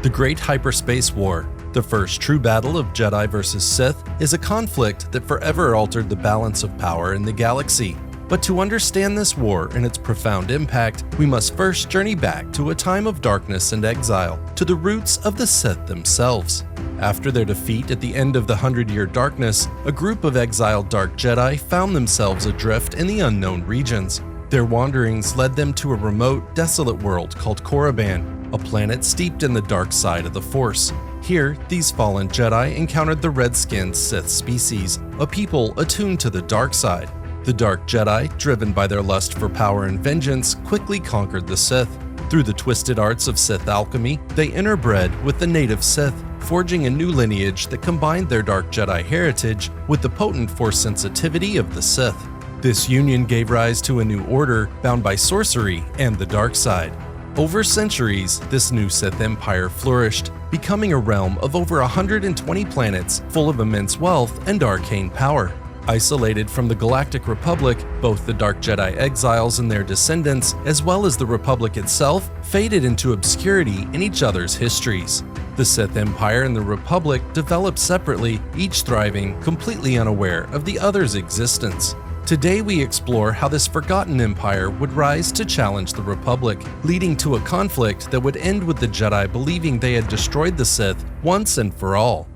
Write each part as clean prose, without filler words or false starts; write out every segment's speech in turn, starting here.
The Great Hyperspace War, the first true battle of Jedi versus Sith, is a conflict that forever altered the balance of power in the galaxy. But to understand this war and its profound impact, we must first journey back to a time of darkness and exile, to the roots of the Sith themselves. After their defeat at the end of the 100-Year Darkness, a group of exiled Dark Jedi found themselves adrift in the unknown regions. Their wanderings led them to a remote, desolate world called Korriban, a planet steeped in the dark side of the Force. Here, these fallen Jedi encountered the red-skinned Sith species, a people attuned to the dark side. The Dark Jedi, driven by their lust for power and vengeance, quickly conquered the Sith. Through the twisted arts of Sith alchemy, they interbred with the native Sith, forging a new lineage that combined their Dark Jedi heritage with the potent Force sensitivity of the Sith. This union gave rise to a new order bound by sorcery and the dark side. Over centuries, this new Sith Empire flourished, becoming a realm of over 120 planets full of immense wealth and arcane power. Isolated from the Galactic Republic, both the Dark Jedi Exiles and their descendants, as well as the Republic itself, faded into obscurity in each other's histories. The Sith Empire and the Republic developed separately, each thriving, completely unaware of the other's existence. Today we explore how this forgotten empire would rise to challenge the Republic, leading to a conflict that would end with the Jedi believing they had destroyed the Sith once and for all.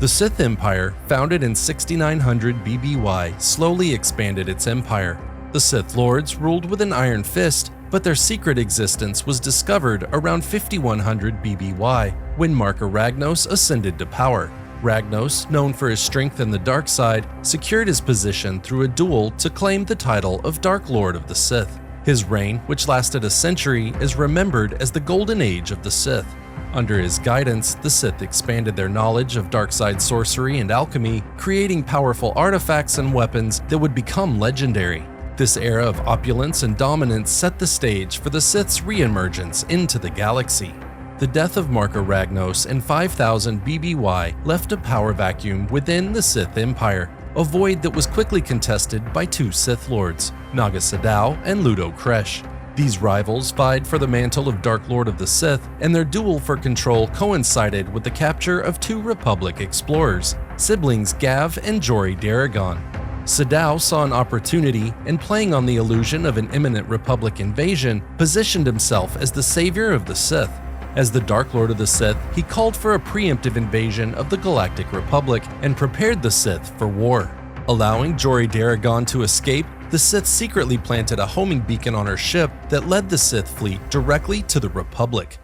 The Sith Empire, founded in 6900 BBY, slowly expanded its empire. The Sith Lords ruled with an iron fist, but their secret existence was discovered around 5100 BBY, when Marka Ragnos ascended to power. Ragnos, known for his strength in the dark side, secured his position through a duel to claim the title of Dark Lord of the Sith. His reign, which lasted a century, is remembered as the Golden Age of the Sith. Under his guidance, the Sith expanded their knowledge of dark side sorcery and alchemy, creating powerful artifacts and weapons that would become legendary. This era of opulence and dominance set the stage for the Sith's re-emergence into the galaxy. The death of Marka Ragnos in 5000 BBY left a power vacuum within the Sith Empire, a void that was quickly contested by two Sith Lords, Naga Sadow and Ludo Kresh. These rivals vied for the mantle of Dark Lord of the Sith, and their duel for control coincided with the capture of two Republic explorers, siblings Gav and Jory Daragon. Sadow saw an opportunity and, playing on the illusion of an imminent Republic invasion, positioned himself as the savior of the Sith. As the Dark Lord of the Sith, he called for a preemptive invasion of the Galactic Republic and prepared the Sith for war. Allowing Jory Daragon to escape, the Sith secretly planted a homing beacon on her ship that led the Sith fleet directly to the Republic.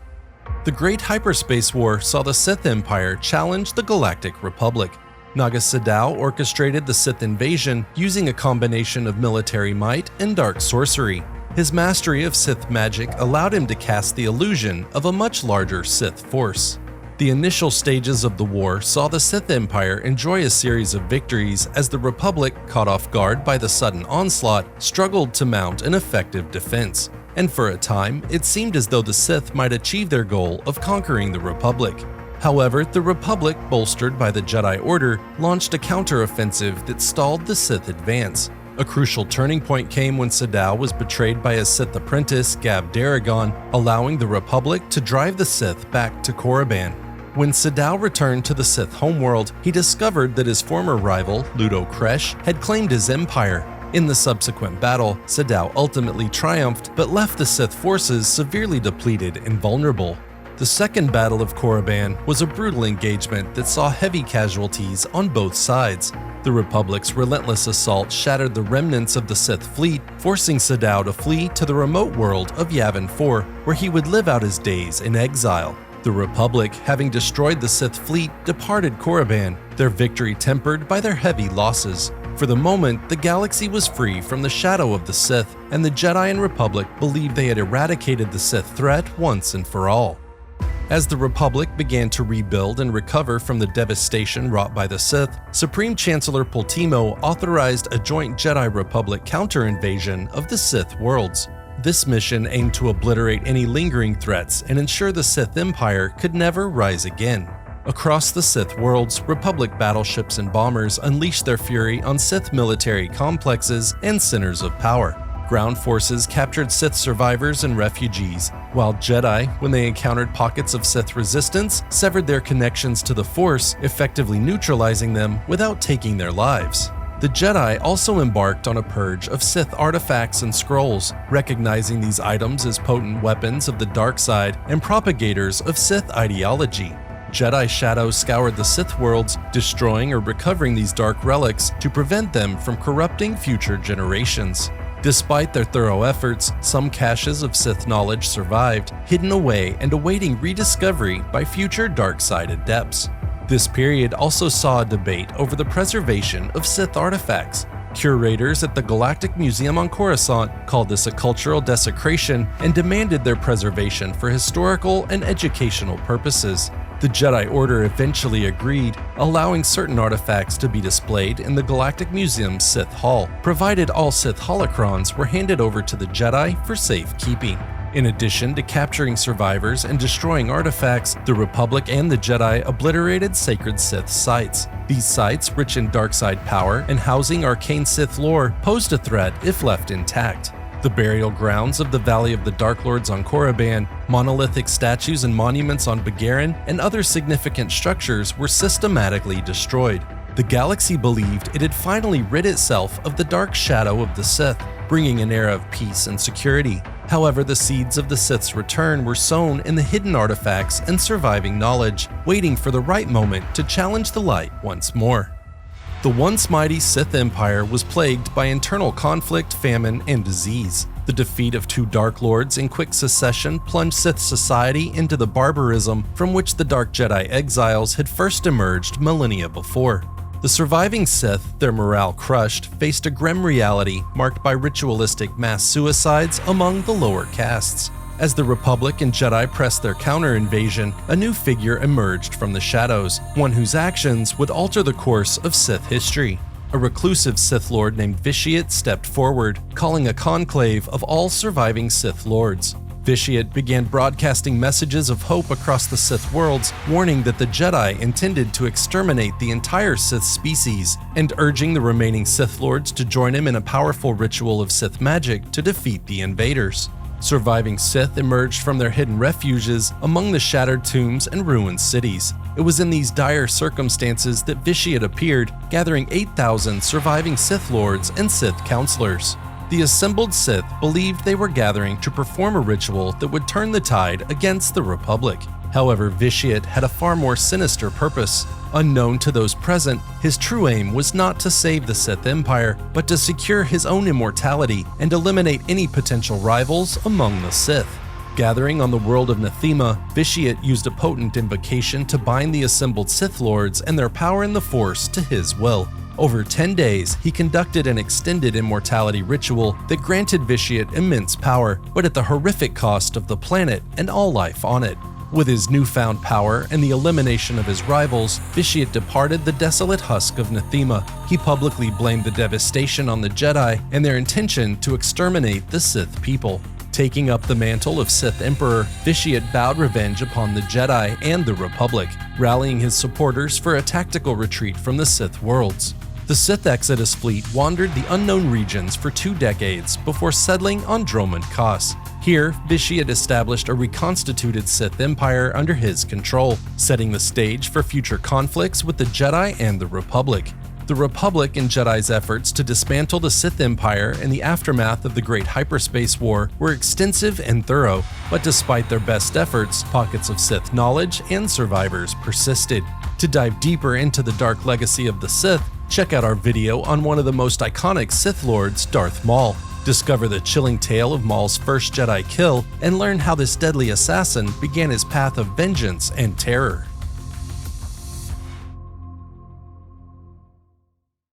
The Great Hyperspace War saw the Sith Empire challenge the Galactic Republic. Naga Sadow orchestrated the Sith invasion using a combination of military might and dark sorcery. His mastery of Sith magic allowed him to cast the illusion of a much larger Sith force. The initial stages of the war saw the Sith Empire enjoy a series of victories as the Republic, caught off guard by the sudden onslaught, struggled to mount an effective defense. And for a time, it seemed as though the Sith might achieve their goal of conquering the Republic. However, the Republic, bolstered by the Jedi Order, launched a counteroffensive that stalled the Sith advance. A crucial turning point came when Sadow was betrayed by his Sith apprentice, Gab Daragon, allowing the Republic to drive the Sith back to Korriban. When Sadow returned to the Sith homeworld, he discovered that his former rival, Ludo Kresh, had claimed his empire. In the subsequent battle, Sadow ultimately triumphed but left the Sith forces severely depleted and vulnerable. The Second Battle of Korriban was a brutal engagement that saw heavy casualties on both sides. The Republic's relentless assault shattered the remnants of the Sith fleet, forcing Sadow to flee to the remote world of Yavin 4, where he would live out his days in exile. The Republic, having destroyed the Sith fleet, departed Korriban, their victory tempered by their heavy losses. For the moment, the galaxy was free from the shadow of the Sith, and the Jedi and Republic believed they had eradicated the Sith threat once and for all. As the Republic began to rebuild and recover from the devastation wrought by the Sith, Supreme Chancellor Poltimo authorized a joint Jedi-Republic counterinvasion of the Sith worlds. This mission aimed to obliterate any lingering threats and ensure the Sith Empire could never rise again. Across the Sith worlds, Republic battleships and bombers unleashed their fury on Sith military complexes and centers of power. Ground forces captured Sith survivors and refugees, while Jedi, when they encountered pockets of Sith resistance, severed their connections to the Force, effectively neutralizing them without taking their lives. The Jedi also embarked on a purge of Sith artifacts and scrolls, recognizing these items as potent weapons of the dark side and propagators of Sith ideology. Jedi shadows scoured the Sith worlds, destroying or recovering these dark relics to prevent them from corrupting future generations. Despite their thorough efforts, some caches of Sith knowledge survived, hidden away and awaiting rediscovery by future dark side adepts. This period also saw a debate over the preservation of Sith artifacts. Curators at the Galactic Museum on Coruscant called this a cultural desecration and demanded their preservation for historical and educational purposes. The Jedi Order eventually agreed, allowing certain artifacts to be displayed in the Galactic Museum's Sith Hall, provided all Sith holocrons were handed over to the Jedi for safekeeping. In addition to capturing survivors and destroying artifacts, the Republic and the Jedi obliterated sacred Sith sites. These sites, rich in darkside power and housing arcane Sith lore, posed a threat if left intact. The burial grounds of the Valley of the Dark Lords on Korriban, monolithic statues and monuments on Begarin, and other significant structures were systematically destroyed. The galaxy believed it had finally rid itself of the dark shadow of the Sith, bringing an era of peace and security. However, the seeds of the Sith's return were sown in the hidden artifacts and surviving knowledge, waiting for the right moment to challenge the light once more. The once mighty Sith Empire was plagued by internal conflict, famine, and disease. The defeat of two Dark Lords in quick succession plunged Sith society into the barbarism from which the Dark Jedi Exiles had first emerged millennia before. The surviving Sith, their morale crushed, faced a grim reality marked by ritualistic mass suicides among the lower castes. As the Republic and Jedi pressed their counter-invasion, a new figure emerged from the shadows, one whose actions would alter the course of Sith history. A reclusive Sith Lord named Vitiate stepped forward, calling a conclave of all surviving Sith Lords. Vitiate began broadcasting messages of hope across the Sith worlds, warning that the Jedi intended to exterminate the entire Sith species, and urging the remaining Sith Lords to join him in a powerful ritual of Sith magic to defeat the invaders. Surviving Sith emerged from their hidden refuges among the shattered tombs and ruined cities. It was in these dire circumstances that Vitiate appeared, gathering 8,000 surviving Sith Lords and Sith Counselors. The assembled Sith believed they were gathering to perform a ritual that would turn the tide against the Republic. However, Vitiate had a far more sinister purpose. Unknown to those present, his true aim was not to save the Sith Empire, but to secure his own immortality and eliminate any potential rivals among the Sith. Gathering on the world of Nathema, Vitiate used a potent invocation to bind the assembled Sith Lords and their power in the Force to his will. Over 10 days, he conducted an extended immortality ritual that granted Vitiate immense power, but at the horrific cost of the planet and all life on it. With his newfound power and the elimination of his rivals, Vitiate departed the desolate husk of Nathema. He publicly blamed the devastation on the Jedi and their intention to exterminate the Sith people. Taking up the mantle of Sith Emperor, Vitiate vowed revenge upon the Jedi and the Republic, rallying his supporters for a tactical retreat from the Sith worlds. The Sith Exodus fleet wandered the unknown regions for 2 decades before settling on Dromund Kaas. Here, Vitiate established a reconstituted Sith Empire under his control, setting the stage for future conflicts with the Jedi and the Republic. The Republic and Jedi's efforts to dismantle the Sith Empire in the aftermath of the Great Hyperspace War were extensive and thorough, but despite their best efforts, pockets of Sith knowledge and survivors persisted. To dive deeper into the dark legacy of the Sith, check out our video on one of the most iconic Sith Lords, Darth Maul. Discover the chilling tale of Maul's first Jedi kill and learn how this deadly assassin began his path of vengeance and terror.